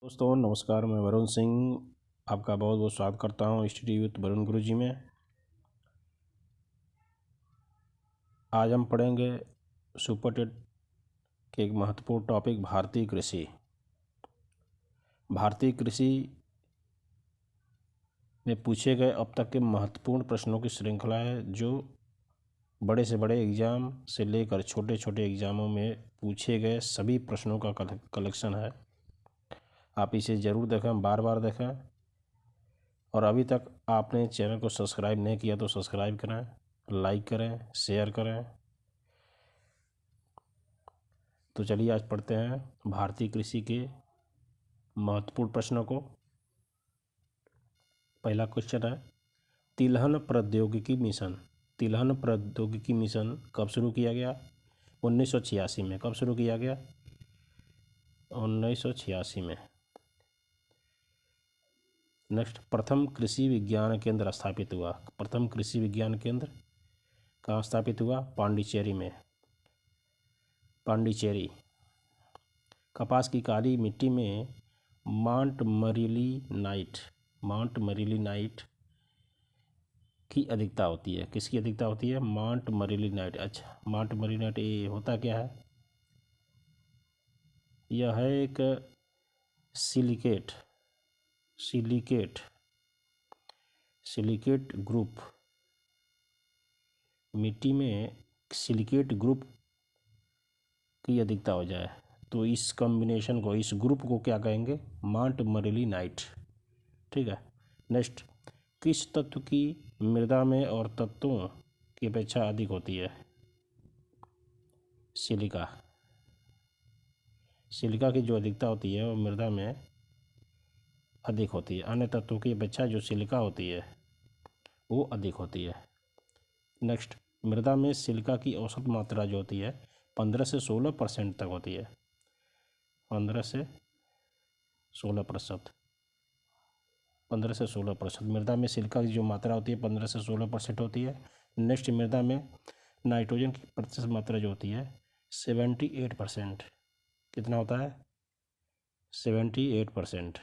दोस्तों नमस्कार, मैं वरुण सिंह आपका बहुत बहुत स्वागत करता हूं इंस्टीट्यूट वरुण गुरुजी में। आज हम पढ़ेंगे सुपर टेट के एक महत्वपूर्ण टॉपिक भारतीय कृषि। भारतीय कृषि में पूछे गए अब तक के महत्वपूर्ण प्रश्नों की श्रृंखला है, जो बड़े से बड़े एग्ज़ाम से लेकर छोटे छोटे एग्ज़ामों में पूछे गए सभी प्रश्नों का कलेक्शन है। आप इसे ज़रूर देखें, बार बार देखें। और अभी तक आपने चैनल को सब्सक्राइब नहीं किया तो सब्सक्राइब करें, लाइक करें, शेयर करें। तो चलिए आज पढ़ते हैं भारतीय कृषि के महत्वपूर्ण प्रश्नों को। पहला क्वेश्चन है, तिलहन प्रौद्योगिकी मिशन। तिलहन प्रौद्योगिकी मिशन कब शुरू किया गया? 1986 में। कब शुरू किया गया? 1986 में। नेक्स्ट, प्रथम कृषि विज्ञान केंद्र स्थापित हुआ। प्रथम कृषि विज्ञान केंद्र कहाँ स्थापित हुआ? पांडिचेरी में। पांडिचेरी। कपास की काली मिट्टी में मांट मरीलिनाइट की अधिकता होती है। किसकी अधिकता होती है? मांट मरीलिनाइट। अच्छा, मांट मरीलिनाइट ये होता क्या है? यह है एक सिलिकेट ग्रुप। मिट्टी में सिलिकेट ग्रुप की अधिकता हो जाए तो इस कॉम्बिनेशन को, इस ग्रुप को क्या कहेंगे? मांट मरीलिनाइट। ठीक है। नेक्स्ट, किस तत्व की मृदा में और तत्वों की अपेक्षा अधिक होती है? सिलिका। सिलिका की जो अधिकता होती है वो मृदा में अधिक होती है। अन्य तत्वों की अपेक्षा जो सिलिका होती है वो अधिक होती है। नेक्स्ट, मृदा में सिलिका की औसत मात्रा जो होती है 15 से 16% तक होती है। 15 से 16%। 15 से 16% मृदा में सिलिका की जो मात्रा होती है 15 से 16% होती है। नेक्स्ट, मृदा में नाइट्रोजन की प्रतिशत मात्रा जो होती है 78%। कितना होता है? 78%।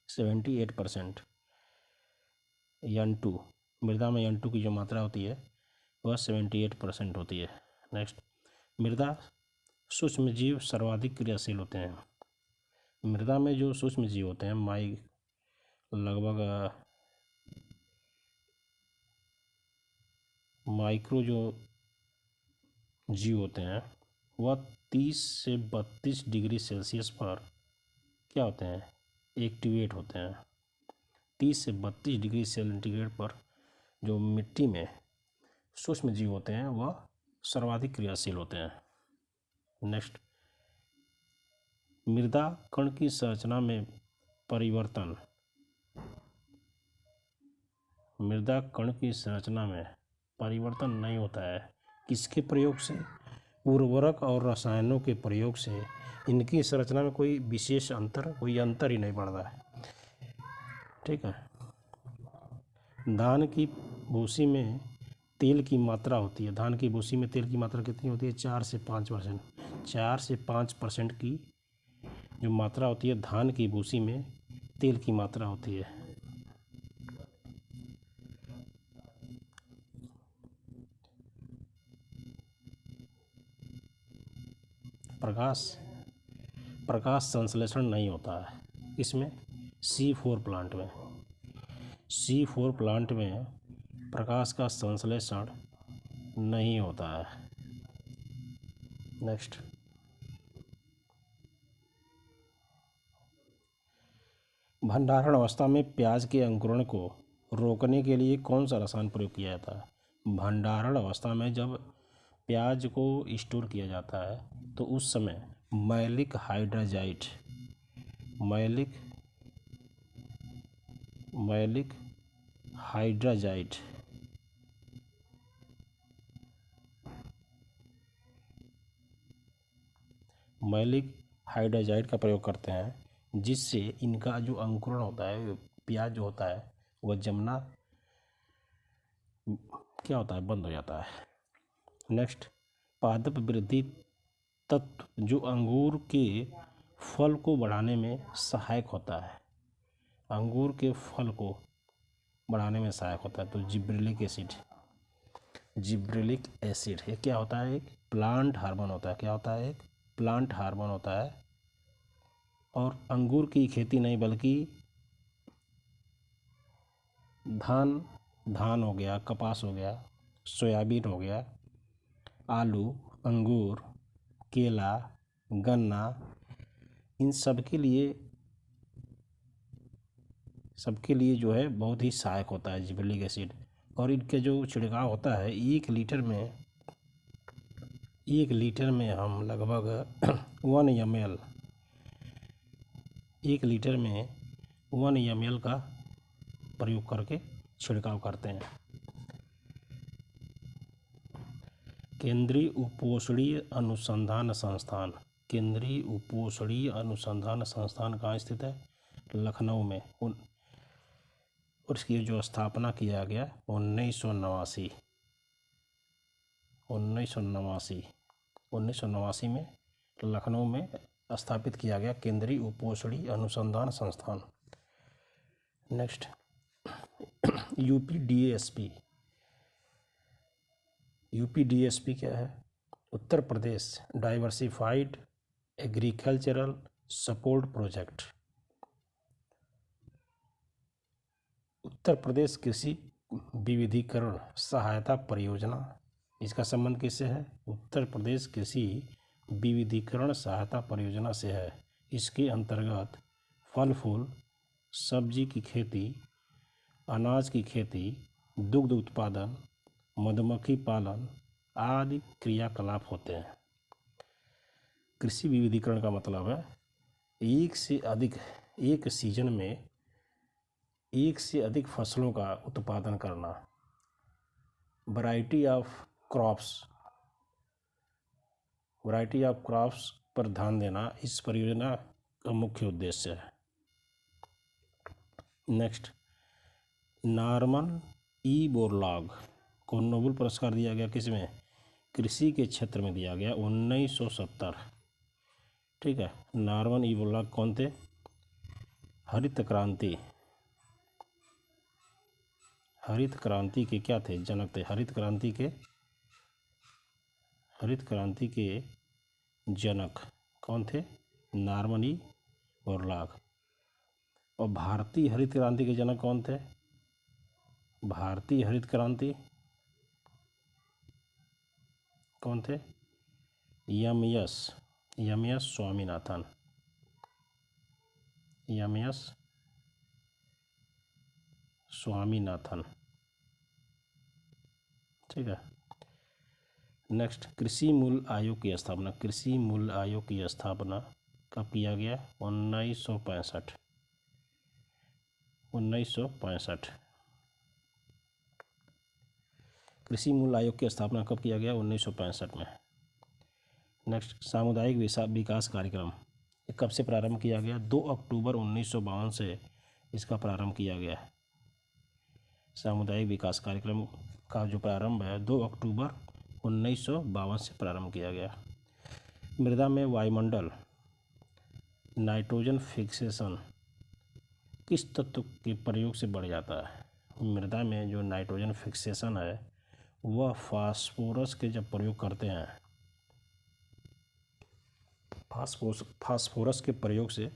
78%। N2, मृदा में N2 की जो मात्रा होती है वह 78% होती है। नेक्स्ट, मृदा सूक्ष्म जीव सर्वाधिक क्रियाशील होते हैं। मृदा में जो सूक्ष्म जीव होते हैं लगभग माइक्रो जो जीव होते हैं वह 30 से 32 डिग्री सेल्सियस पर क्या होते हैं? एक्टिवेट होते हैं। 30 से 32 डिग्री सेंटीग्रेड पर जो मिट्टी में सूक्ष्म जीव होते हैं वह सर्वाधिक क्रियाशील होते हैं। नेक्स्ट, मृदा कण की संरचना में परिवर्तन। मृदा कण की संरचना में परिवर्तन नहीं होता है। किसके प्रयोग से? उर्वरक और रसायनों के प्रयोग से इनकी संरचना में कोई विशेष कोई अंतर ही नहीं पड़ रहा है। ठीक है। धान की भूसी में तेल की मात्रा होती है। धान की भूसी में तेल की मात्रा कितनी होती है? 4 से 5%। 4 से 5% की जो मात्रा होती है धान की भूसी में तेल की मात्रा होती है। प्रकाश संश्लेषण नहीं होता है। इसमें C4 प्लांट में। C4 प्लांट में प्रकाश का संश्लेषण नहीं होता है। नेक्स्ट, भंडारण अवस्था में प्याज के अंकुरण को रोकने के लिए कौन सा रसायन प्रयोग किया जाता है? भंडारण अवस्था में जब प्याज को स्टोर किया जाता है तो उस समय मैलिक हाइड्राजाइड का प्रयोग करते हैं, जिससे इनका जो अंकुरण होता है, प्याज जो होता है वह जमना क्या होता है? बंद हो जाता है। नेक्स्ट, पादप वृद्धि तत्व जो अंगूर के फल को बढ़ाने में सहायक होता है, अंगूर के फल को बढ़ाने में सहायक होता है। तो जिब्रेलिक एसिड, जिब्रेलिक एसिड ये क्या होता है? एक प्लांट हार्मोन होता है। क्या होता है? एक प्लांट हार्मोन होता है। और अंगूर की खेती नहीं बल्कि धान हो गया, कपास हो गया, सोयाबीन हो गया, आलू, अंगूर, केला, गन्ना, इन सबके लिए जो है बहुत ही सहायक होता है जिब्रेलिक एसिड। और इनके जो छिड़काव होता है 1 लीटर में हम लगभग 1 ml 1 लीटर में 1 ml का प्रयोग करके छिड़काव करते हैं। केंद्रीय उपोष्णीय अनुसंधान संस्थान, केंद्रीय उपोष्णीय अनुसंधान संस्थान कहाँ स्थित है? लखनऊ में। और इसकी जो स्थापना किया गया 1989 में लखनऊ में स्थापित किया गया केंद्रीय उपोष्णीय अनुसंधान संस्थान। नेक्स्ट यूपीडीएसपी क्या है? Uttar Pradesh diversified agricultural support project. Uttar Pradesh कृषि विविधीकरण सहायता परियोजना, इसका संबंध किससे है? उत्तर प्रदेश कृषि विविधीकरण सहायता परियोजना से है। इसके अंतर्गत फल फूल सब्जी की खेती, अनाज की खेती, दुग्ध उत्पादन, मधुमक्खी पालन आदि क्रियाकलाप होते हैं। कृषि विविधीकरण का मतलब है एक सीजन में एक से अधिक फसलों का उत्पादन करना, वैरायटी ऑफ क्रॉप्स पर ध्यान देना इस परियोजना का मुख्य उद्देश्य है। नेक्स्ट नॉर्मन ई बोरलॉग को नोबेल पुरस्कार दिया गया किसमें? कृषि के क्षेत्र में दिया गया 1970। ठीक है। नॉर्मन ई बोरलॉग कौन थे? हरित क्रांति के क्या थे? जनक थे। हरित क्रांति के जनक कौन थे? Norman E Borlaug. और भारतीय हरित क्रांति के जनक कौन थे? भारतीय हरित क्रांति कौन थे? एम.एस. स्वामीनाथन। ठीक है। नेक्स्ट कृषि मूल्य आयोग की स्थापना। कृषि मूल्य आयोग की स्थापना कब किया गया? 1965। कृषि मूल्य आयोग की स्थापना कब किया गया? 1965 में। नेक्स्ट सामुदायिक विकास कार्यक्रम ये कब से प्रारंभ किया गया? 2 अक्टूबर 1952 से इसका प्रारंभ किया गया। सामुदायिक विकास कार्यक्रम का जो प्रारंभ है 2 अक्टूबर 1952 से प्रारंभ किया गया। मृदा में वायुमंडल नाइट्रोजन फिक्सेशन किस तत्व के प्रयोग से बढ़ जाता है? मृदा में जो नाइट्रोजन फिक्सेशन है वह फास्फोरस के जब प्रयोग करते हैं, फास्फोरस के प्रयोग से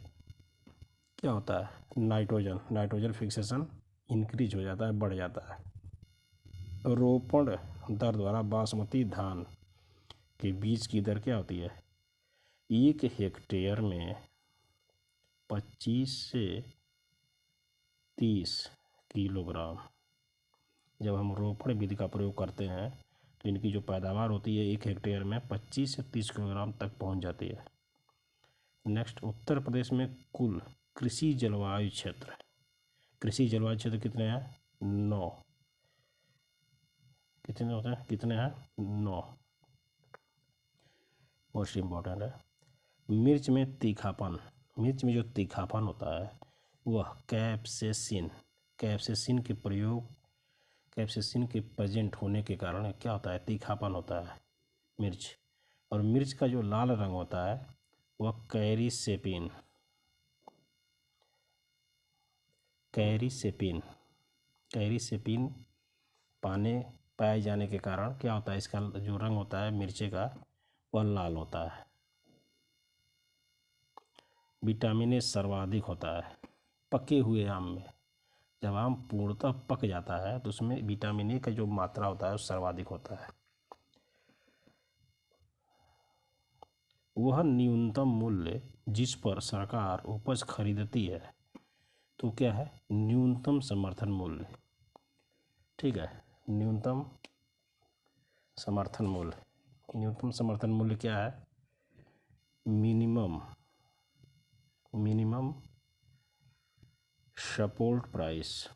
क्या होता है? नाइट्रोजन फिक्सेशन इंक्रीज हो जाता है, बढ़ जाता है। रोपण दर द्वारा बासमती धान के बीज की दर क्या होती है? 1 हेक्टेयर में 25 से 30 किलोग्राम। जब हम रोपण विधि का प्रयोग करते हैं तो इनकी जो पैदावार होती है 1 हेक्टेयर में 25 से 30 किलोग्राम तक पहुंच जाती है। नेक्स्ट उत्तर प्रदेश में कुल कृषि जलवायु क्षेत्र कितने हैं? 9। कितने होते हैं? 9। मोस्ट इम्पॉर्टेंट है। मिर्च में जो तीखापन होता है वह कैप्सेसिन के प्रेजेंट होने के कारण क्या होता है? तीखापन होता है मिर्च। और मिर्च का जो लाल रंग होता है वह कैरीसेपिन पाए जाने के कारण क्या होता है, इसका जो रंग होता है मिर्ची का वह लाल होता है। विटामिन ए सर्वाधिक होता है पके हुए आम में। जब आम पूर्णतः पक जाता है तो उसमें विटामिन ए का जो मात्रा होता है वो सर्वाधिक होता है। वह न्यूनतम मूल्य जिस पर सरकार उपज खरीदती है तो क्या है, न्यूनतम समर्थन मूल्य। ठीक है, न्यूनतम समर्थन मूल्य क्या है, मिनिमम सपोर्ट प्राइस।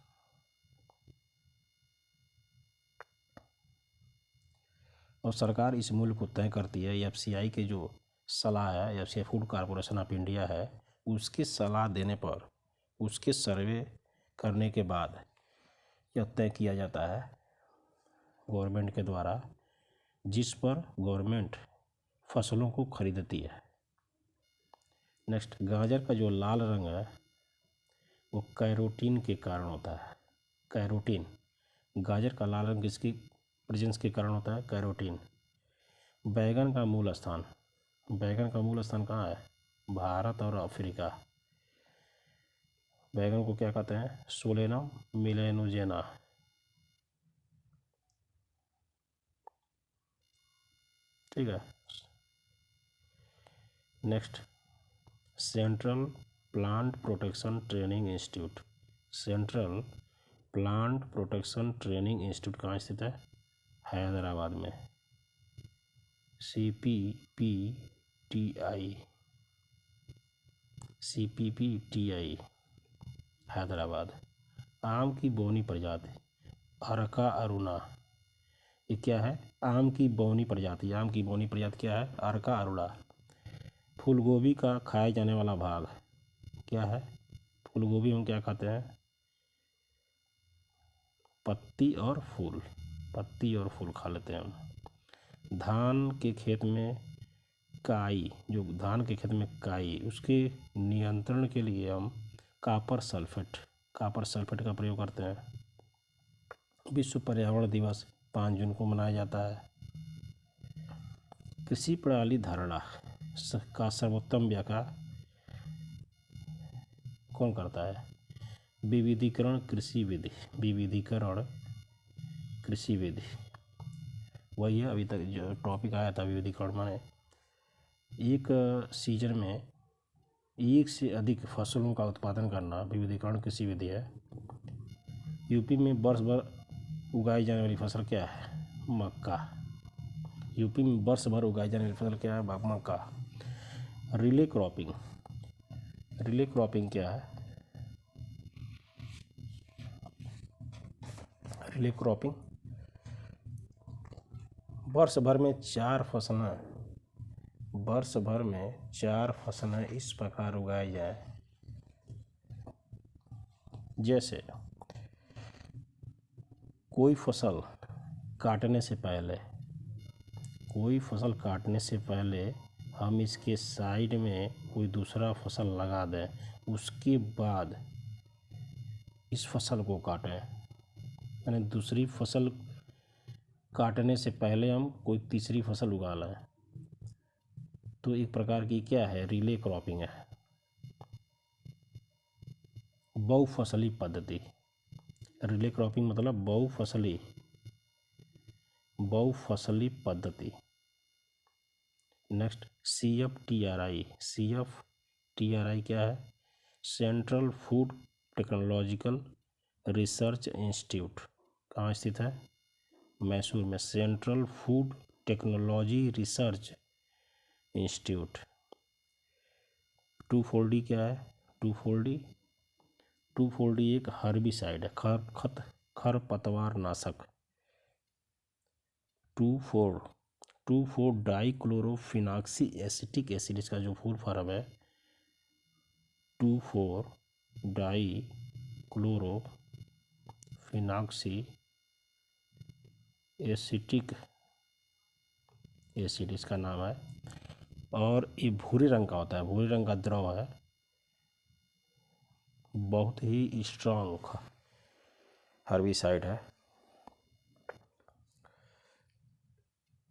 और सरकार इस मूल्य को तय करती है। एफसीआई के जो सलाह है, FCI food corporation of India है, उसकी सलाह देने पर, उसके सर्वे करने के बाद यह तय किया जाता है गवर्नमेंट के द्वारा, जिस पर गवर्नमेंट फसलों को खरीदती है। नेक्स्ट, गाजर का जो लाल रंग है वो कैरोटीन के कारण होता है। कैरोटीन, गाजर का लाल रंग किसकी प्रेजेंस के कारण होता है, कैरोटीन। बैगन का मूल स्थान कहाँ है, भारत और अफ्रीका। बैगन को क्या कहते हैं, सोलेनम मिलेनुजेना। ठीक है। Next, central plant protection training institute कहाँ स्थित है, हैदराबाद में। CPPTI हैदराबाद। आम की बौनी प्रजाति अरका अरुणा, ये क्या है, आम की बौनी प्रजाति क्या है, अरका अरुणा। फूलगोभी का खाए जाने वाला भाग क्या है, फूलगोभी हम क्या खाते हैं, पत्ती और फूल खा लेते हैं हम। धान के खेत में काई, उसके नियंत्रण के लिए हम कॉपर सल्फेट का प्रयोग करते हैं। विश्व पर्यावरण दिवस 5 जून को मनाया जाता है। कृषि प्रणाली धारणा का सर्वोत्तम व्याख्या कौन करता है, विविधीकरण कृषि विधि। वही है, अभी तक जो टॉपिक आया था विविधीकरण, माने एक सीजन में एक से अधिक फसलों का उत्पादन करना विविधीकरण कृषि विधि है। यूपी में वर्ष भर उगाई जाने वाली फसल क्या है, मक्का। मक्का। रिले क्रॉपिंग क्या है, वर्ष भर में चार फसलें इस प्रकार उगाई जाए, जैसे कोई फसल काटने से पहले हम इसके साइड में कोई दूसरा फसल लगा दें, उसके बाद इस फसल को काटें। यानी दूसरी फसल काटने से पहले हम कोई तीसरी फसल उगा लें, तो एक प्रकार की क्या है, रिले क्रॉपिंग है। बहुफसली पद्धति, रिले क्रॉपिंग मतलब बहुफसली पद्धति। नेक्स्ट, CFTRI क्या है, central food technological research institute कहाँ स्थित है, मैसूर में। Central food technology research institute. 2,4-D क्या है, 2,4-D एक हर्बिसाइड है, खरपतवार नाशक। 2,4-डाइक्लोरोफिनॉक्सी एसिटिक एसिड, इसका जो फुल फॉर्म है 2,4-डाइक्लोरोफिनॉक्सी एसिटिक एसिड इसका नाम है। और ये भूरे रंग का होता है, भूरे रंग का द्रव है, बहुत ही स्ट्रांग हर्बिसाइड है।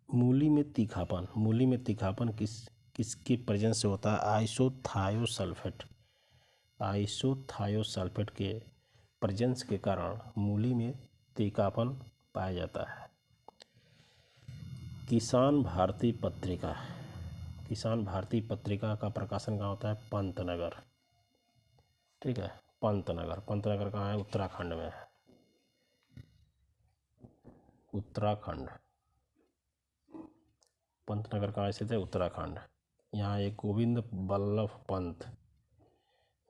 मूली में तीखापन, मूली में तीखापन किसके प्रेजेंस से होता है? आइसोथायोसल्फेट, आइसोथायोसल्फेट के प्रेजेंस के कारण मूली में तीखापन पाया जाता है। किसान भारती पत्रिका, किसान भारती पत्रिका का प्रकाशन कहाँ होता है? पंतनगर, ठीक है, पंतनगर। पंतनगर कहाँ है? उत्तराखंड में है, उत्तराखंड। पंतनगर कहाँ स्थित है? उत्तराखंड। यहाँ एक गोविंद बल्लभ पंत,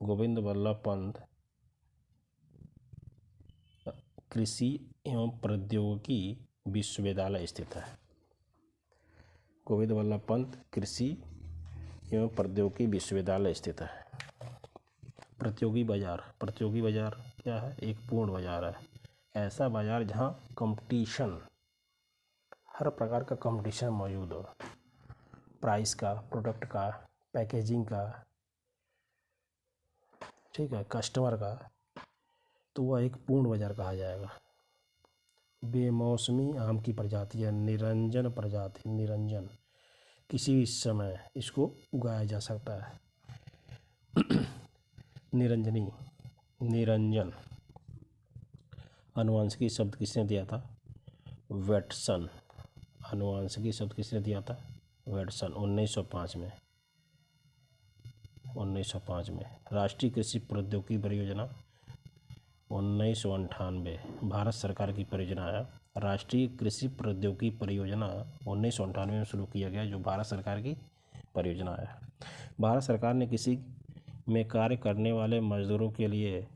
गोविंद बल्लभ पंत कृषि एवं प्रौद्योगिकी विश्वविद्यालय स्थित है। गोविंद बल्लभ पंत कृषि एवं प्रौद्योगिकी विश्वविद्यालय स्थित है। प्रतियोगी बाजार, प्रतियोगी बाजार क्या है? एक पूर्ण बाजार है, ऐसा बाजार जहाँ कंपटीशन, हर प्रकार का कंपटीशन मौजूद हो, प्राइस का, प्रोडक्ट का, पैकेजिंग का, ठीक है, कस्टमर का, तो वह एक पूर्ण बाजार कहा जाएगा। बेमौसमी आम की प्रजाति है, निरंजन प्रजाति, निरंजन, किसी भी समय इसको उगाया जा सकता है। निरंजनी, निरंजन। अनुवांशिकी शब्द किसने दिया था? वेटसन। अनुवांशिकी शब्द किसने दिया था? वेटसन, 1905 में, 1905 में। राष्ट्रीय कृषि प्रौद्योगिकी परियोजना 1998, भारत सरकार की परियोजना है। राष्ट्रीय कृषि प्रौद्योगिकी परियोजना 1998 में शुरू किया गया, जो भारत सरकार की परियोजना है। भारत सरकार ने कृषि में कार्य करने वाले मजदूरों के लिए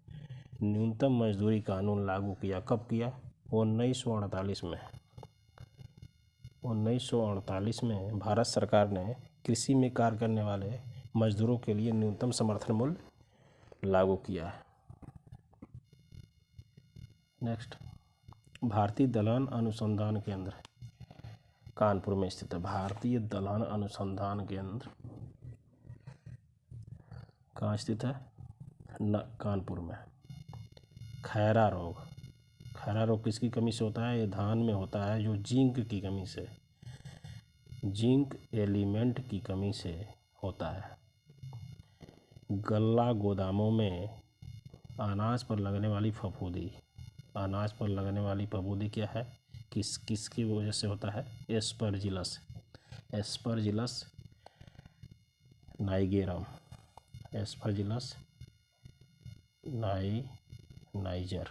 न्यूनतम मजदूरी कानून लागू किया। कब किया? 1948 में। 1948 में भारत सरकार ने कृषि में कार्य करने वाले मजदूरों के लिए न्यूनतम समर्थन मूल्य लागू किया है। नेक्स्ट, भारतीय दलहन अनुसंधान केंद्र कानपुर में स्थित है। भारतीय दलहन अनुसंधान केंद्र कहाँ स्थित है? कानपुर में। खैरा रोग, खैरा रोग किसकी कमी से होता है? ये धान में होता है, जो जिंक की कमी से, जिंक एलिमेंट की कमी से होता है। गल्ला गोदामों में अनाज पर लगने वाली फफूंदी, अनाज पर लगने वाली फफूंदी क्या है? किसकी वजह से होता है? Aspergillus, Aspergillus nigerum, Aspergillus niger,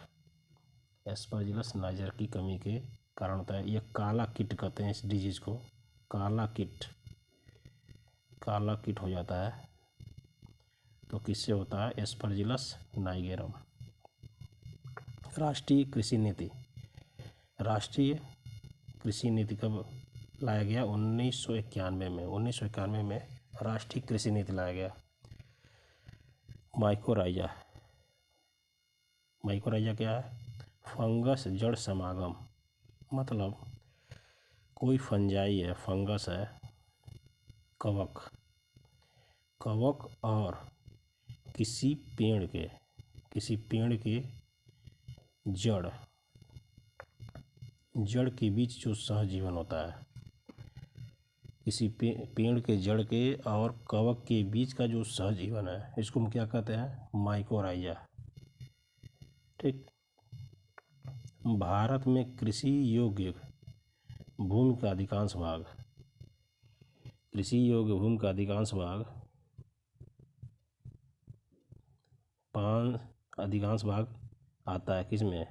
Aspergillus niger की कमी के कारण होता है। ये काला कीट कहते हैं इस डिजीज को, काला कीट, काला कीट हो जाता है, तो किससे होता है? एस्परजिलस नाइगेरम। राष्ट्रीय कृषि नीति, राष्ट्रीय कृषि नीति कब लाया गया? 1991 में, 1991 में राष्ट्रीय कृषि नीति लाया गया। माइकोराइजा, माइकोराइजा क्या है? फंगस जड़ समागम, मतलब कोई फंजाई है, फंगस है, कवक, कवक और किसी पेड़ के जड़ के बीच जो सहजीवन होता है, किसी पेड़ के जड़ के और कवक के बीच का जो सहजीवन है, इसको हम क्या कहते हैं? माइकोराइजा, ठीक। भारत में कृषि योग्य भूमि का अधिकांश भाग, कृषि योग्य भूमि का अधिकांश भाग अधिकांश भाग आता है किसमें?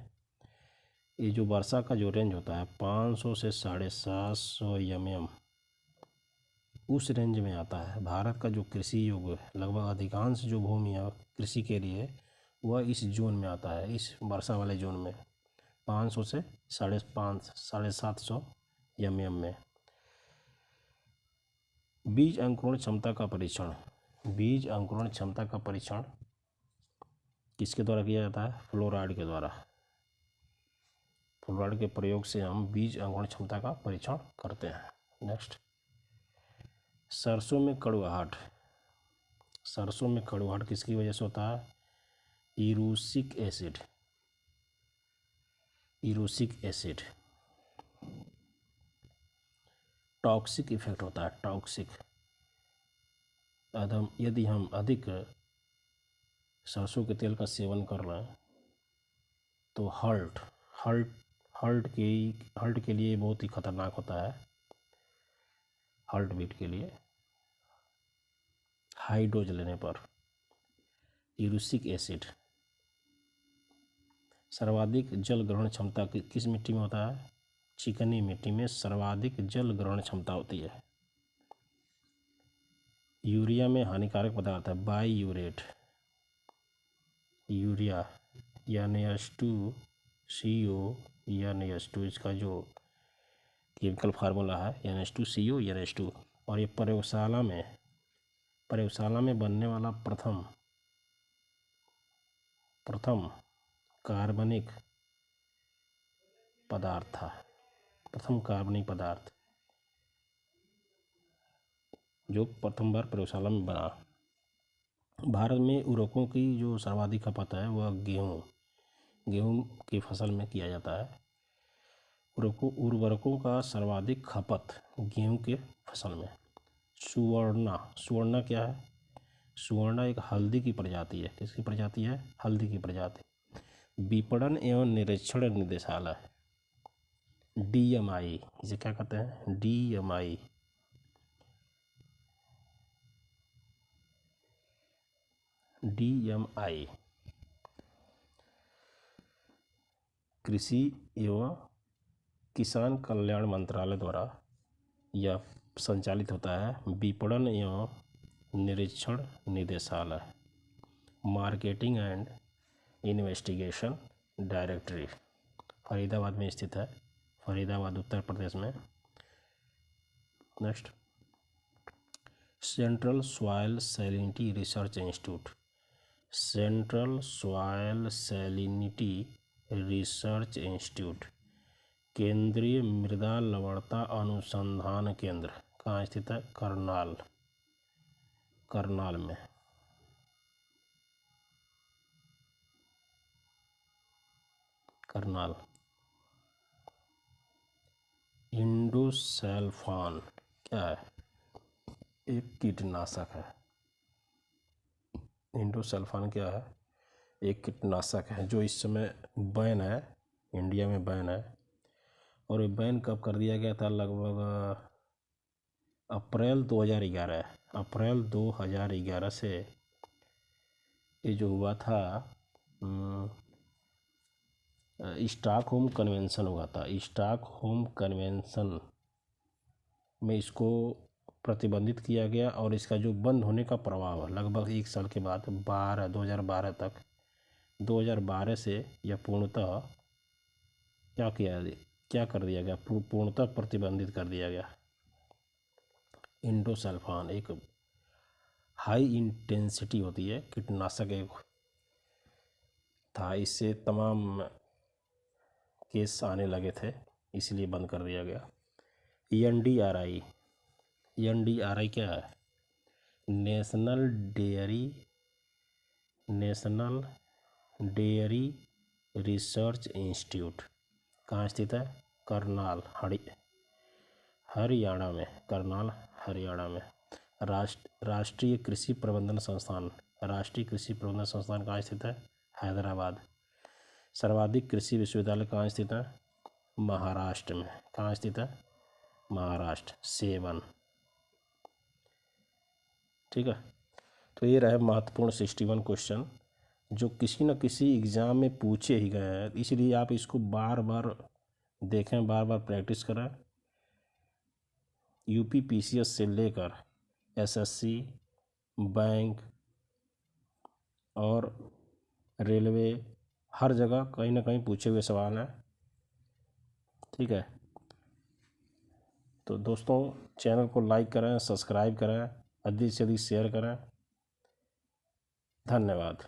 ये जो वर्षा का जो रेंज होता है 500 से 750 mm, उस रेंज में आता है। भारत का जो कृषि योग्य लगभग अधिकांश जो भूमि है कृषि के लिए, वह इस जोन में आता है, इस वर्षा वाले जोन में, 500 से 750 mm में। बीज अंकुरण क्षमता का परीक्षण, बीज अंकुरण क्षमता का परीक्षण किसके द्वारा किया जाता है? फ्लोराइड के द्वारा। फ्लोराइड के प्रयोग से हम बीज अंकुरण क्षमता का परीक्षण करते हैं। नेक्स्ट, सरसों में कड़वाहट, सरसों में कड़वाहट किसकी वजह से होता है? इरूसिक एसिड, इरूसिक एसिड। टॉक्सिक इफेक्ट होता है, टॉक्सिक। यदि हम अधिक सरसों के तेल का सेवन कर रहे हैं तो हार्ट के लिए बहुत ही खतरनाक होता है, हार्ट बीट के लिए हाई डोज लेने पर। इरूसिक एसिड। सर्वाधिक जल ग्रहण क्षमता किस मिट्टी में होता है? चिकनी मिट्टी में सर्वाधिक जल ग्रहण क्षमता होती है। यूरिया में हानिकारक पदार्थ है बाईयूरेट, यूरिया NH2CO NH2, इसका जो केमिकल फार्मूला है NH2CO NH2। और ये प्रयोगशाला में बनने वाला प्रथम कार्बनिक पदार्थ था, प्रथम कार्बनिक पदार्थ जो प्रथम बार प्रयोगशाला में बना। भारत में उर्वरकों की जो सर्वाधिक खपत है वह गेहूं की फसल में किया जाता है। उर्वरकों का सर्वाधिक खपत गेहूं के फसल में। सुवर्णा क्या है? सुवर्णा एक हल्दी की प्रजाति है। किसकी प्रजाति है? हल्दी की प्रजाति। विपणन एवं निरीक्षण निदेशालय DMI, इसे क्या कहते हैं? DMI। कृषि एवं किसान कल्याण मंत्रालय द्वारा यह संचालित होता है। विपणन एवं निरीक्षण निदेशालय, marketing and investigation directory, Faridabad में स्थित है, फरीदाबाद उत्तर प्रदेश में। Next, central soil salinity research institute, central soil salinity research institute, केंद्रीय मृदा लवणता अनुसंधान केंद्र कहाँ स्थित है? करनाल में। करनाल। इंडोसल्फान क्या है? एक कीटनाशक है। इंडोसल्फान क्या है? एक कीटनाशक है जो इस समय बैन है, इंडिया में बैन है। और ये बैन कब कर दिया गया था? लगभग अप्रैल 2011 से ये जो हुआ था, स्टॉकहोम कन्वेंशन हुआ था। स्टॉकहोम कन्वेंशन में इसको प्रतिबंधित किया गया और इसका जो बंद होने का प्रभाव है लगभग 1 साल के बाद 2012 तक, 2012 से यह पूर्णतः क्या कर दिया गया? पूर्णतः प्रतिबंधित कर दिया गया। इंडोसल्फान एक हाई इंटेंसिटी होती है कीटनाशक एक था, इससे तमाम केस आने लगे थे, इसलिए बंद कर दिया गया। NDRI क्या है? नेशनल डेयरी रिसर्च इंस्टीट्यूट कहाँ स्थित है? करनाल, हरियाणा में। करनाल, हरियाणा में। राष्ट्रीय कृषि प्रबंधन संस्थान कहाँ स्थित है? हैदराबाद। सर्वाधिक कृषि विश्वविद्यालय कहाँ स्थित है? महाराष्ट्र में। कहाँ स्थित है? महाराष्ट्र, 7। ठीक है, तो ये रहे महत्वपूर्ण 61 क्वेश्चन जो किसी न किसी एग्ज़ाम में पूछे ही गए हैं, इसलिए आप इसको बार बार देखें, बार बार प्रैक्टिस करें। UPPCS से लेकर SSC, बैंक और रेलवे, हर जगह कहीं ना कहीं पूछे हुए सवाल हैं। ठीक है, तो दोस्तों चैनल को लाइक करें, सब्सक्राइब करें, अधिक से अधिक शेयर करें। धन्यवाद।